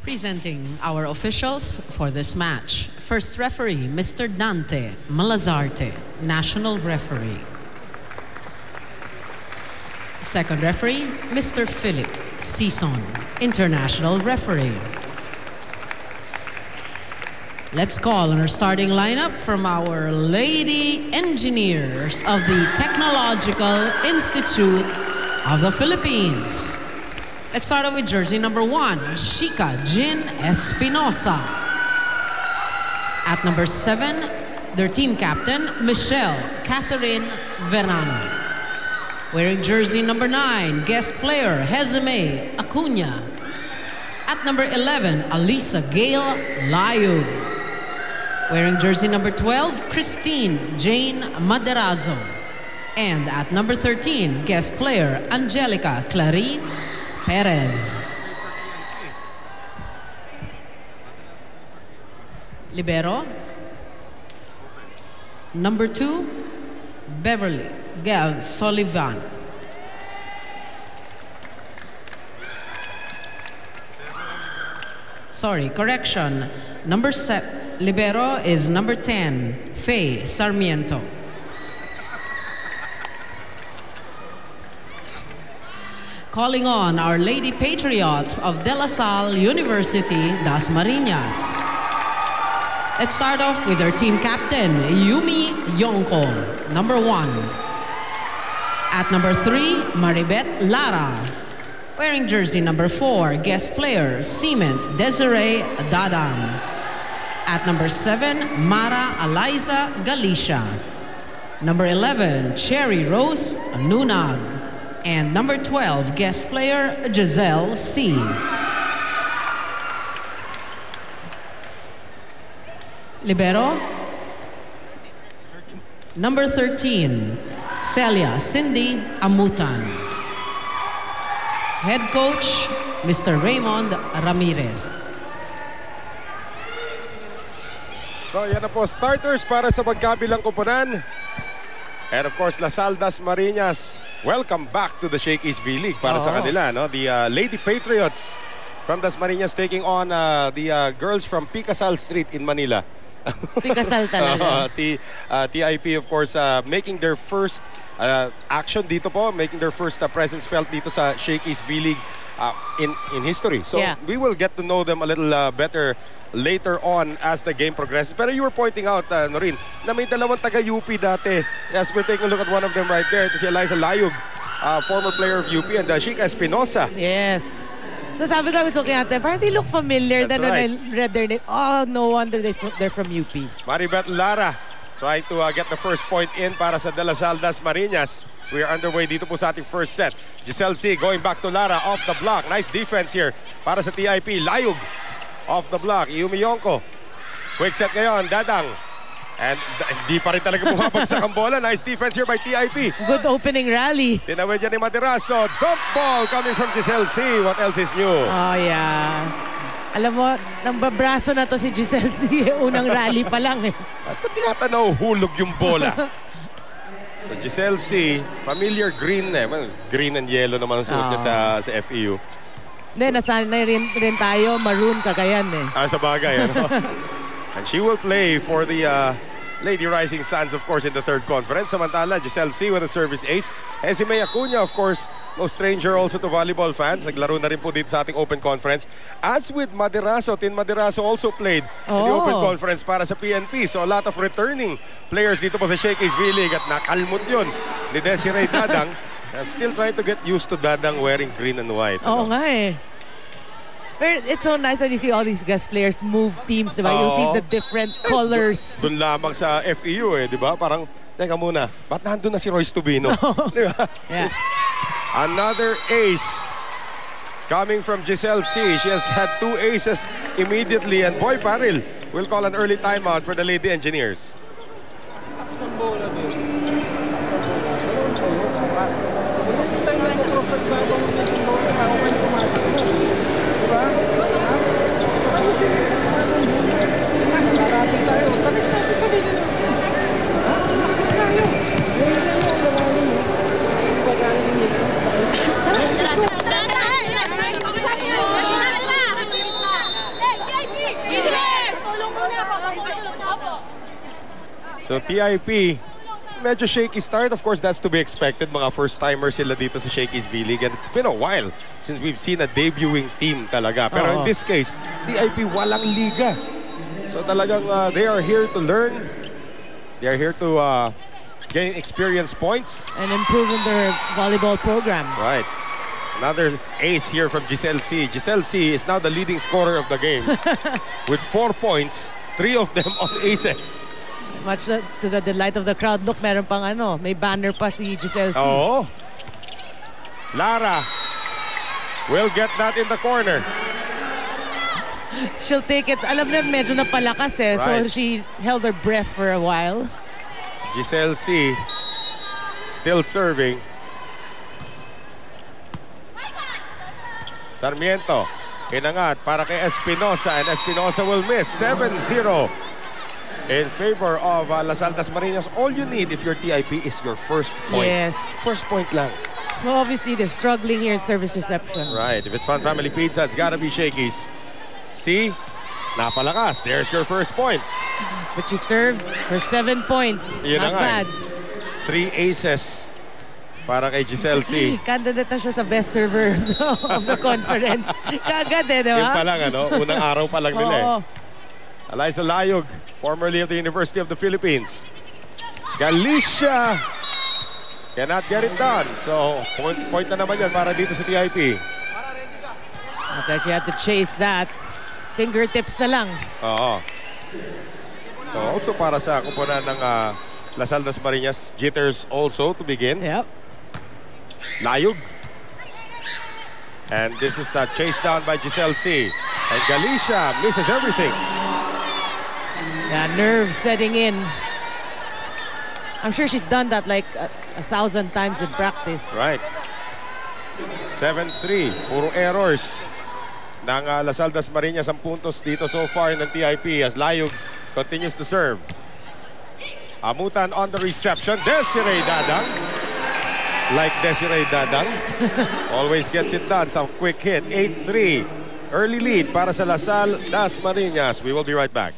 Presenting our officials for this match. First referee, Mr. Dante Malazarte, National Referee. Second referee, Mr. Philip Sison, International Referee. Let's call on our starting lineup from our Lady Engineers of the Technological Institute of the Philippines. Let's start off with jersey number 1, Shika Jin Espinosa. At number 7, their team captain, Michelle Catherine Verano. Wearing jersey number 9, guest player, Hezime Acuna. At number 11, Alisa Gail Layug. Wearing jersey number 12, Christine Jane Maderazo. And at number 13, guest player, Angelica Clarice Perez. Libero. Number 2, Beverly Gail Sullivan. Sorry, correction. Number 7, Libero is number 10, Faye Sarmiento. Calling on our Lady Patriots of De La Salle University, Dasmariñas. Let's start off with our team captain, Yumi Yonko, number 1. At number 3, Maribeth Lara. Wearing jersey number 4, guest player, Siemens Desiree Dadang. At number 7, Mara Eliza Galicia. Number 11, Cherry Rose Nunag. And number 12, guest player, Giselle C. Libero. Number 13, Celia Cindy Amutan. Head coach, Mr. Raymond Ramirez. So yan na po, starters para sa magkabilang kupunan. And of course, La Salle Dasmariñas, welcome back to the Shakey's V-League para sa kanila. No? The Lady Patriots from Dasmariñas taking on the girls from Picasal Street in Manila. Picasal talaga. TIP, of course, making their first action dito po, making their first presence felt dito sa Shakey's V-League in history. So yeah, we will get to know them a little better later on as the game progresses. Pero you were pointing out, Noreen, na may dalawang taga-UP dati. Yes, we're taking a look at one of them right there. Ito si Eliza Layug, former player of UP, and Shika Espinosa. Yes. So sabi ko, okay ate, parang they look familiar. That's then right. When I read their name, oh, no wonder they're from UP. Maribeth Lara trying to get the first point in para sa De La Salle Dasmariñas. So we are underway dito po sa ating first set. Giselle C going back to Lara off the block. Nice defense here para sa TIP. Layug off the block. Yumi Yonko. Quick set ngayon. Dadang. And hindi pa rin talaga bumabagsak ang bola. Nice defense here by TIP. Good opening rally. Tinawid yan ni Maderazo. Dump ball coming from Giselle C. What else is new? Oh, yeah. Alam mo, nang babraso na to si Giselle C. Unang rally pa lang eh. At ba't yata nahuhulog yung bola? So Giselle C, familiar green eh. Well, green and yellow naman ang suot niya sa FEU. Hindi, nasanay rin tayo. Maroon kagayan eh. Sa bagay. Ano? And she will play for the Lady Rising Suns, of course, in the third conference. Samantala, Giselle C with a service ace. Hezime Acuna, of course, no stranger also to volleyball fans. Naglaro na rin po dito sa ating open conference. As with Maderazo, Tin Maderazo also played in the open conference para sa PNP. So a lot of returning players dito po sa Shakey's V-League at nakalmot yun ni Desiree Dadang. Still trying to get used to Dadang wearing green and white. Oo nga eh. But it's so nice when you see all these guest players move teams, diba? You'll see the different colors. Doon lamang sa FEU eh, diba? Parang, teka muna, ba't nandun na si Royce Tubino? Diba? Yeah. Another ace coming from Giselle C. She has had 2 aces immediately, and Boy Paril will call an early timeout for the Lady Engineers. So TIP, medyo shaky start. Of course, that's to be expected. Mga first-timers sila dito sa Shakey's V-League. And it's been a while since we've seen a debuting team talaga. Pero in this case, TIP walang liga. So talagang they are here to learn. They are here to gain experience points. And improve in their volleyball program. Right. Another ace here from Giselle C. Giselle C is now the leading scorer of the game. With 4 points, 3 of them on aces. Much to the delight of the crowd. Look, meron pang may banner pa si Giselle C. Oh. Lara will get that in the corner. She'll take it. Alam na medyo napalakas eh. Right. So she held her breath for a while. Giselle C still serving. Sarmiento inangat para kay Espinosa, and Espinosa will miss. 7-0 in favor of Las Altas Marinas. All you need if your TIP is your first point. Yes. First point lang. Well, obviously, they're struggling here in service reception. Right. If it's Fun Family Pizza, it's gotta be Shakey's. See? Napalakas. There's your first point. But she served for 7 points. Yun Not na nga bad. 3 aces para kay Giselle C. Candidate na siya sa best server of the conference. Kagad eh, di ba? Yun pa lang, unang araw pa lang nila Oo. Eliza Layog, formerly of the University of the Philippines. Galicia cannot get it done. So, point na naman yan para dito sa TIP. That's why she had to chase that. Fingertips na lang. Oo. So, also para sa kupunan ng Las Altas Marinas, jitters also to begin. Yep. Layog. And this is chased down by Giselle C. And Galicia misses everything. Yeah, nerves setting in. I'm sure she's done that like 1,000 times in practice. Right. 7-3. Puro errors ng Las Altas Marinas ang puntos dito so far ng TIP as Layog continues to serve. Amutan on the reception. Desiree Dadang. Like Desiree Dadang. Always gets it done. Some quick hit. 8-3. Early lead para sa Las Altas Marinas. We will be right back.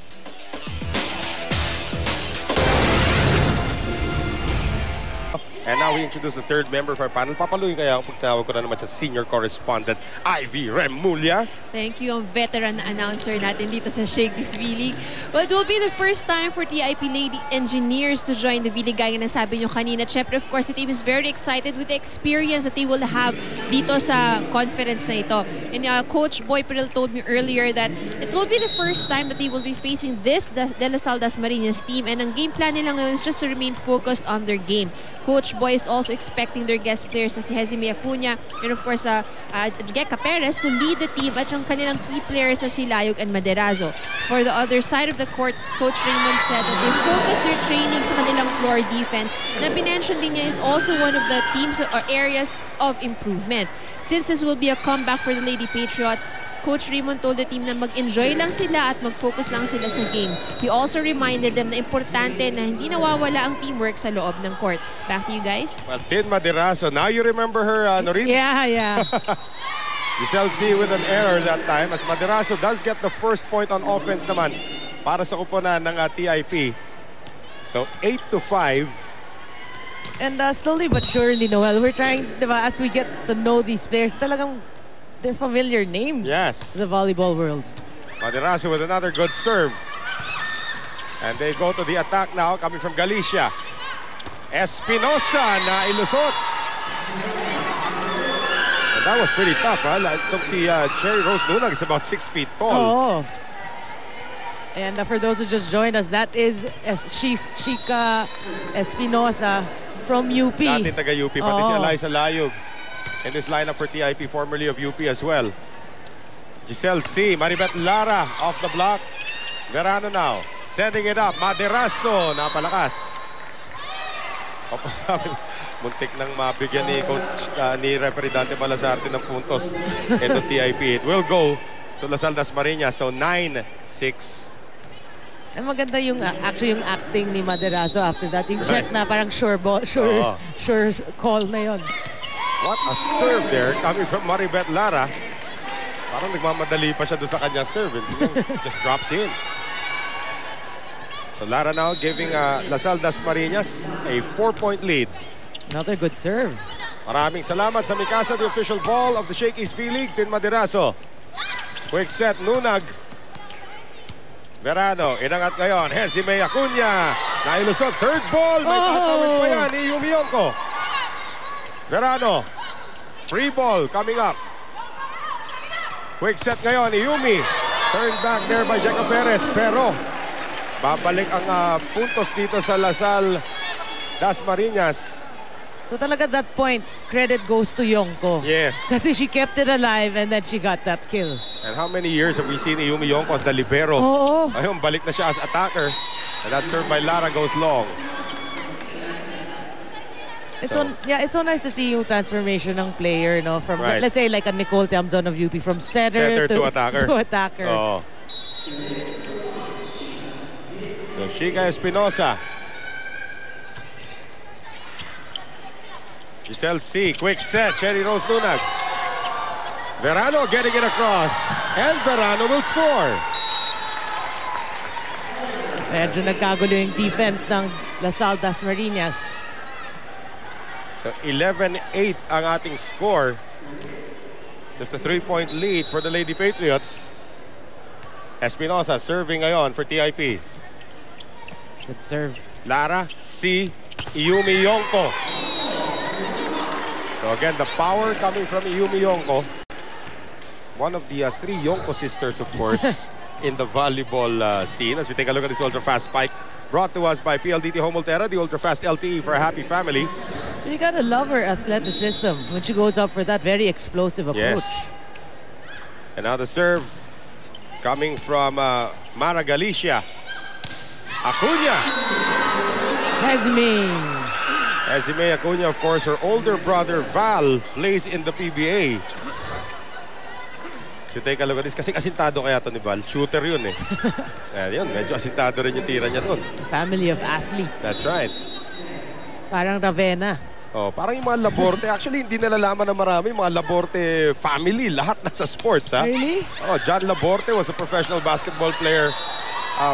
And now we introduce the third member of our panel. Papaluin kaya ang pagtawag ko na naman sa senior correspondent, Ivy Remulla. Thank you, ang veteran na announcer natin dito sa Shakey's V-League. Well, it will be the first time for TIP Lady Engineers to join the V-League. Gaya na sabi nyo kanina. Siyempre, of course, the team is very excited with the experience that they will have dito sa conference na ito. And Coach Boy Peril told me earlier that it will be the first time that they will be facing this De La Salle Dasmariñas team. And ang game plan nila ngayon is just to remain focused on their game. Coach Boy is also expecting their guest players na si Hezime Acuña and of course Geka Perez to lead the team at yung kanilang key players na si Layog and Maderazo. For the other side of the court, Coach Raymond said that they focus their training sa kanilang floor defense na binention din niya is also one of the teams or areas of improvement. Since this will be a comeback for the Lady Patriots, Coach Raymond told the team na mag-enjoy lang sila at mag-focus lang sila sa game. He also reminded them na importante na hindi nawawala ang teamwork sa loob ng court. Back to you guys. Well, Tin Maderazo, now you remember her, Norin? Yeah. Giselle C with an error that time as Maderazo does get the first point on offense naman para sa kupunan ng TIP. So 8-5. And slowly but surely, Noel, we're trying, diba, as we get to know these players, talagang they're familiar names. Yes. To the volleyball world. Maderazo with another good serve. And they go to the attack now coming from Galicia. Espinosa na ilusot. And that was pretty tough. It took si Cherry Rose Lunag is about 6 feet tall. Oh. And for those who just joined us, that is Chica Espinosa from UP. Dati taga-UP, pati si Eliza Layog in this lineup for TIP, formerly of UP as well. Giselle C, Maribeth Lara off the block. Verano now, sending it up. Maderazo, napalakas. Muntik nang mabigyan ni Coach, ni referee Dante Malazarte ng puntos. Ito TIP. It will go to Las Altas Marinas. So 9-6. Ang maganda yung actually yung acting ni Maderazo after that. Yung check na parang sure call na yon. What a serve there coming from Maribeth Lara. Parang nagmamadali pa siya doon sa kanyang serve. Just drops in. So Lara now giving Lasal Dasmariñas a 4-point lead. Another good serve. Maraming salamat sa Mikasa, the official ball of the Shakey's V-League. Tin Maderaso. Quick set, Nunag. Verano, inangat ngayon. Hesime Acuña. Nailusot, third ball. May tatawid pa yan ni Yumi Yonko. Verano. Free ball coming up. Quick set ngayon ni Yumi. Turned back there by Jacob Perez. Pero babalik ang puntos dito sa Lasal Dasmariñas. So talaga that point, credit goes to Yonko. Yes. Kasi she kept it alive and then she got that kill. And how many years have we seen Yumi Yonko as the libero? Oo. Ayun, balik na siya as attacker. And that serve by Lara goes long. It's so nice to see yung transformation ng player, no? From Right. let's say like a Nicole Tiamzon of UP, from Center setter, to attacker. To attacker. Oh. So Shika Espinosa. Giselle C. Quick set. Cherry Rose Nunag. Verano getting it across. And Verano will score. Medyo nagkagulo yung defense ng Lasal Dasmariñas. So 11-8 ang ating score. Just a 3-point lead for the Lady Patriots. Espinosa serving ngayon for TIP. Good serve. Lara C. Yumi Yonko. So again, the power coming from Yumi Yonko. One of the 3 Yonko sisters, of course, in the volleyball scene. As we take a look at this ultra-fast spike brought to us by PLDT Homolterra, the ultra-fast LTE for a happy family. You gotta love her athleticism when she goes up for that very explosive approach. Yes. And now the serve coming from Mara Galicia. Acuña. Hesime Acuña, of course, her older brother Val plays in the PBA. So take a look at this. Kasi asintado kaya to ni Val. Shooter yun eh. Yun, medyo asintado rin yung tira niya doon. Family of athletes. That's right. Parang Ravenna. Oh, parang yung mga Laborte. Actually, hindi nalalaman na marami. Mga Laborte family. Lahat nasa sports, ha? Really? Oh, John Laborte was a professional basketball player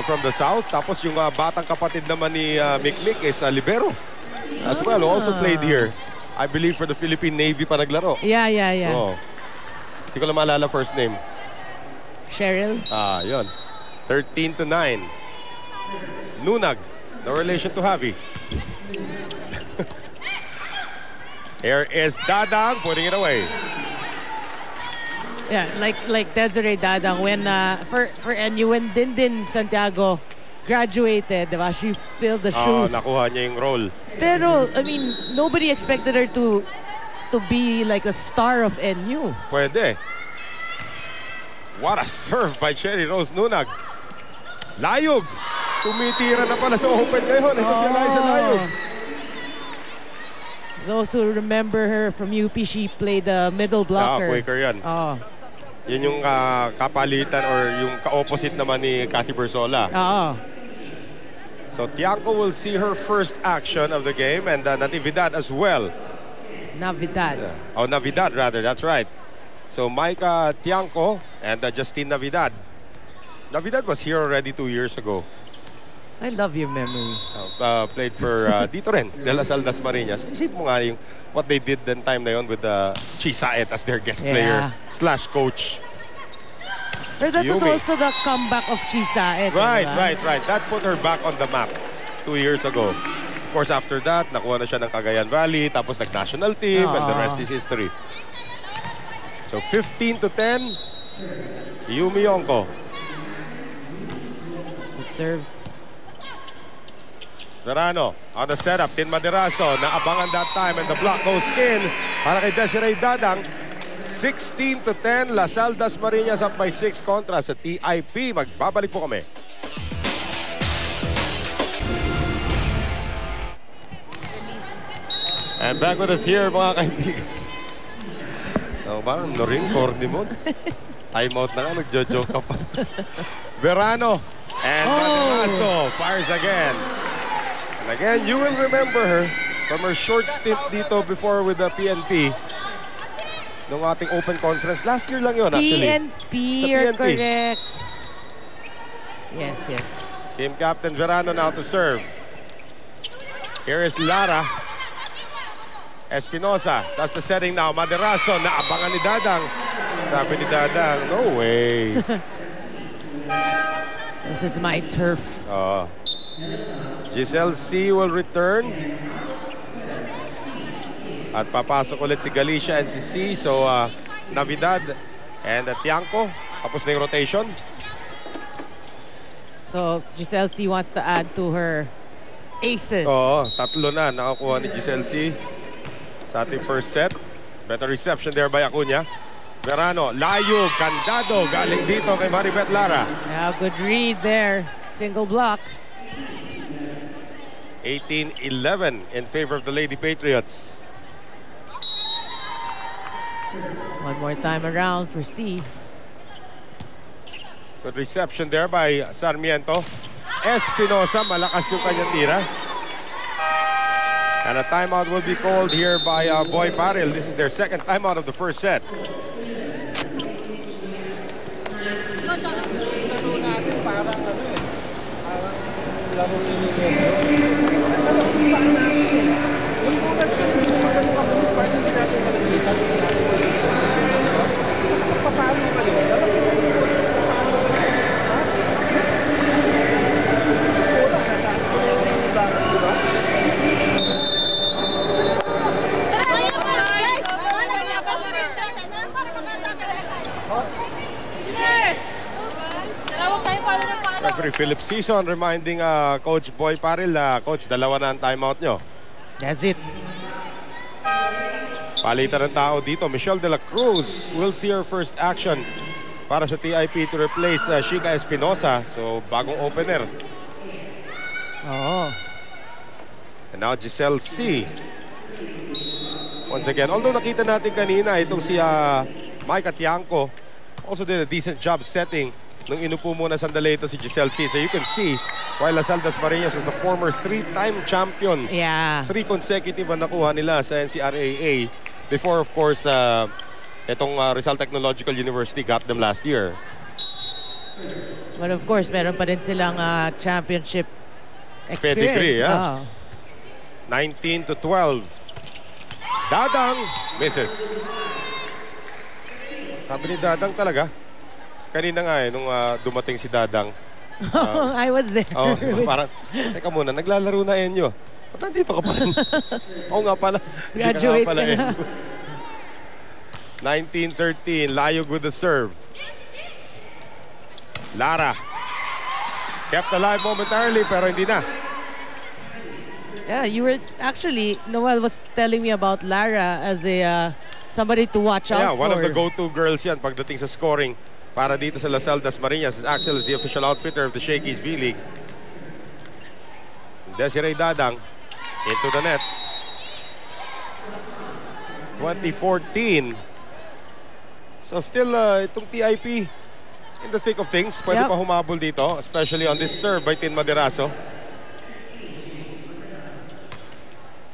from the South. Tapos yung batang kapatid naman ni Mikmik is libero as well. Also played here. I believe for the Philippine Navy pa naglaro. Yeah. Oh. Hindi ko lang maalala first name. Cheryl. Yun. 13-9. Nunag. No relation to Javi. Here is Dadang putting it away. Yeah, like Desiree Dadang when for NU when Dindin Santiago graduated, diba? She filled the shoes. Nakuha niya yung role. Pero I mean, nobody expected her to be like a star of NU. Pwede. What a serve by Cherry Rose Nunag. Layog. Tumitira na pala sa open ngayon. Ito si Eliza Layog. Those who remember her from UP, she played the middle blocker. Quaker yan. Yun yung kapalitan or yung ka-opposite naman ni Cathy Bersola. So Tiangco will see her first action of the game and Natividad as well. Navidad. Navidad rather, that's right. So Micah Tiangco and Justine Navidad. Navidad was here already 2 years ago. I love your memory. Played for dito rin, De La Salle Dasmariñas. Isip mo nga yung what they did then time na yun with Chisaet as their guest player / coach. But that was also the comeback of Chisaet. Right. That put her back on the map 2 years ago. Of course, after that, nakuha na siya ng Cagayan Valley, tapos nag-national team, and the rest is history. So 15-10, Yumi Yonko. Good serve. Verano on the setup. Tin Maderaso naabangan that time and the block goes in para kay Desiree Dadang. 16-10, Lasal Dasmariñas up by 6 kontra sa TIP. Magbabalik po kami. And back with us here, mga kaibigan. Parang Noring Cornimon. Time out na nga, nagjo-joke ka pa. Verano and Maderaso fires again. And again, you will remember her from her short stint dito before with the PNP. Nung ating open conference. Last year lang yun, actually. PNP, sa you're PNP. correct. Yes. Team Captain Verano now to serve. Here is Lara. Espinosa, that's the setting now. Maderaso, naabangan ni Dadang. Sabi ni Dadang, no way. This is my turf. Giselle C will return. At papasok ulit si Galicia and si C. So, Navidad and Tiangco. Tapos na yung rotation. So, Giselle C wants to add to her aces. Oo, tatlo na nakakuha ni Giselle C sa ating first set. Better reception there by Acuña. Verano, layo, kandado, galing dito kay Maribeth Lara. Yeah, good read there. Single block. 18-11 in favor of the Lady Patriots. One more time around for C. Good reception there by Sarmiento. Espinosa, malakas yung kanyang tira. And a timeout will be called here by Boy Paril. This is their second timeout of the first set. Referee Philip Sison reminding Coach Boy Paril na, Coach, dalawa na ang timeout nyo. That's it. Palitan ng tao dito. Michelle De La Cruz will see her first action para sa TIP to replace Shika Espinosa. So, bagong opener. Oh. And now Giselle C. Once again, although nakita natin kanina itong si Micah Tiangco also did a decent job setting nung inupo muna sandali ito si Giselle C. So you can see, while Lasal Dasmariñas was a former 3-time champion. Yeah. 3 consecutive ang nakuha nila sa NCRAA. Before, of course, itong Rizal Technological University got them last year. But of course, meron pa rin silang championship experience. Pedigree, Oh. yeah. 19-12. Dadang misses. Sabi ni Dadang talaga. Kanina nga nung dumating si Dadang. I was there. Oh, parang, teka muna, naglalaro na Enyo. Ba't nandito ka pa rin? Oo nga pala. Graduate ka nga pala, ka na. 19-13, Layog with the serve. Lara. Kept alive momentarily, pero hindi na. Yeah, you were actually, Noel was telling me about Lara as a somebody to watch out for. Yeah, one of the go-to girls yan pagdating sa scoring para dito sa Lasal Dasmariñas. Axel is the official outfitter of the Shakey's V-League. Desiree Dadang into the net. 2014. So still itong TIP in the thick of things. Pwede pa humabol dito, especially on this serve by Tin Maderaso.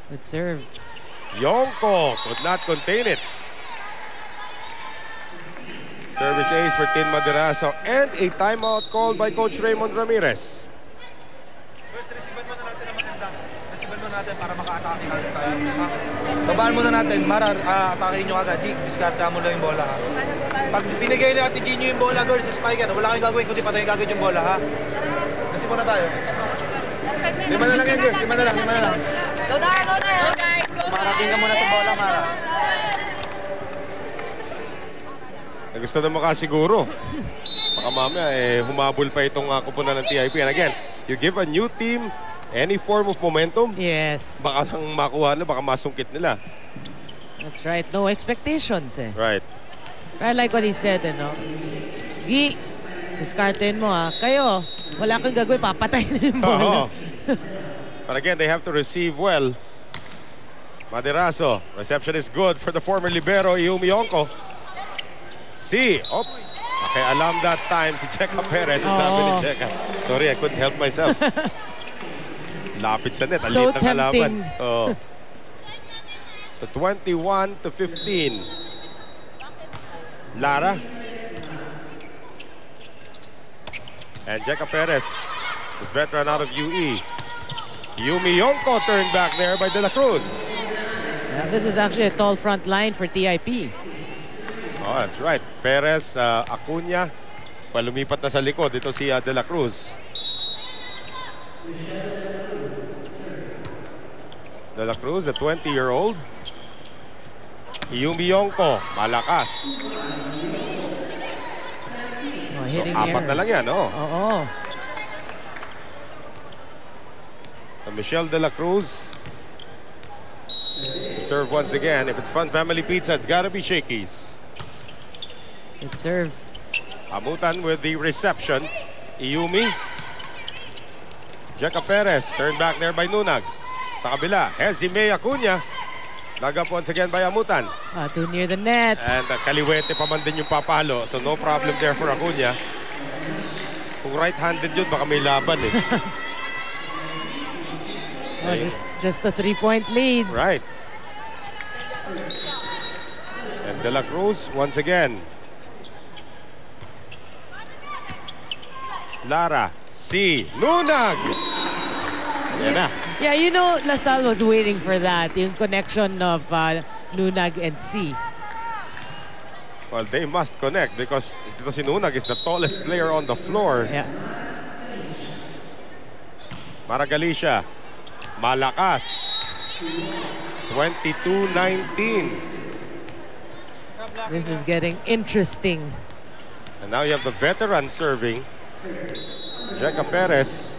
Good serve. Yonko could not contain it. Service ace for Tin Maderaso and a timeout called by Coach Raymond Ramirez. First, receivean muna natin ang maganda. Receivean muna natin para maka-atake agad tayo. Babaan muna natin, atakein nyo agad. Diskarta mo lang yung bola. Ha? Pag binigay natin din nyo yung bola versus spiker, wala kayong gagawin kundi patayin agad yung bola. Ha? Receive muna tayo. 5 na lang yan, girls. 5 na lang. Go guys, Marating ka muna sa bola, Mara. Gusto na makasiguro. Baka mamaya humabol pa itong kupunan ng TIP. And again, you give a new team any form of momentum, Yes. baka nang makuha na, baka masungkit nila. That's right. No expectations eh. Right. I like what he said, no? Gi, diskartein mo Kayo, wala kang gagawin, papatayin yung bola. But again, they have to receive well. Maderaso, reception is good for the former libero, Yumi Yonko. Okay, alam that time si Cheka Perez. At sabi ni Cheka, sorry, I couldn't help myself. Lapit sa net, So alit ng kalaban. tempting. So 21-15. Lara. And Cheka Perez the veteran out of UE. Yumi Yonko turned back there by De La Cruz. Yeah, this is actually a tall front line for TIP. Oh, that's right. Perez, Acuna, palumipat na sa likod. Ito si De La Cruz. De La Cruz, the 20-year-old. Yumi Yonko, malakas. Oh, So, hitting apat air. na lang yan, oh. Oo. So, Michelle De La Cruz. Serve once again. If it's Fun Family Pizza, it's gotta be Shakey's. Good serve. Amutan with the reception. Iumi. Jeka Perez, turned back there by Nunag. Sa kabila, Hezime Acuna. Dug up once again by Amutan. Too near the net. And kaliwete pa man din yung papalo. So no problem there for Acuna. Kung right-handed yun, baka may laban eh. Oh, just a 3-point lead. Right. And De La Cruz once again. Lara, C. Nunag! Yan na. Yeah, you know, LaSalle was waiting for that. Yung connection of Nunag and C. Well, they must connect because ito si Nunag is the tallest player on the floor. Yeah. Maragalicia, malakas. 22-19. This is getting interesting. And now you have the veteran serving. Jeka Perez.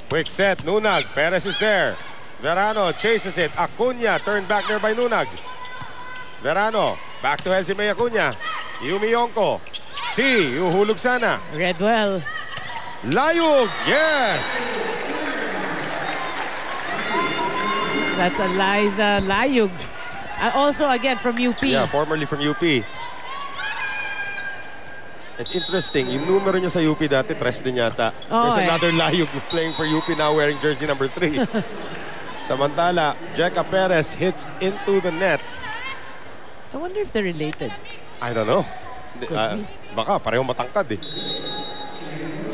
Quick set, Nunag. Perez is there. Verano chases it. Acuna turned back there by Nunag. Verano, back to Hezime Acuna. Yumi Yonko. C, uhulog sana. Read well. Layug, yes! That's Eliza Layug. Also, again, from UP. Yeah, formerly from UP. It's interesting, yung numero niya sa UP dati, tres din yata. Oh, There's another Layug playing for UP now wearing jersey number 3. Samantala, Jeka Perez hits into the net. I wonder if they're related. I don't know. Baka parehong matangkad eh.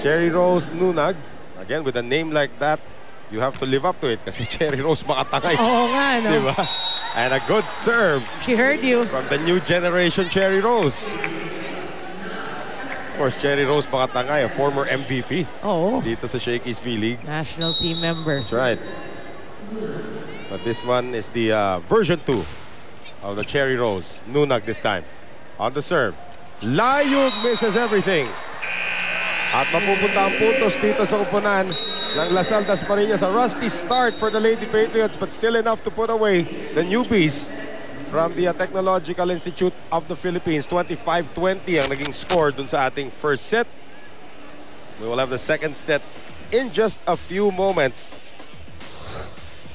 Cherry Rose Nunag. Again, with a name like that, you have to live up to it kasi Cherry Rose makatangay. Oo nga, no? Diba? And a good serve She heard you. from the new generation Cherry Rose. Of course, Cherry Rose makatangay, a former MVP Oh, dito sa Shakey's V-League. national team member. That's right. But this one is the version 2 of the Cherry Rose. Nunag this time. On the serve. Layug misses everything. At mapupunta ang puntos dito sa upunan ng LaSalle Dasmariñas. A rusty start for the Lady Patriots but still enough to put away the newbies from the Technological Institute of the Philippines. 25-20 ang naging score dun sa ating first set. We will have the second set in just a few moments.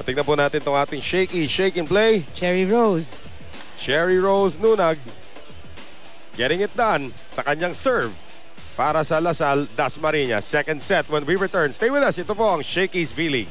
Tingnan po natin itong ating Shakey Shake and Play. Cherry Rose. Cherry Rose Nunag getting it done sa kanyang serve para sa LaSalle Dasmariñas. Second set when we return. Stay with us. Ito po ang Shakey's V-League.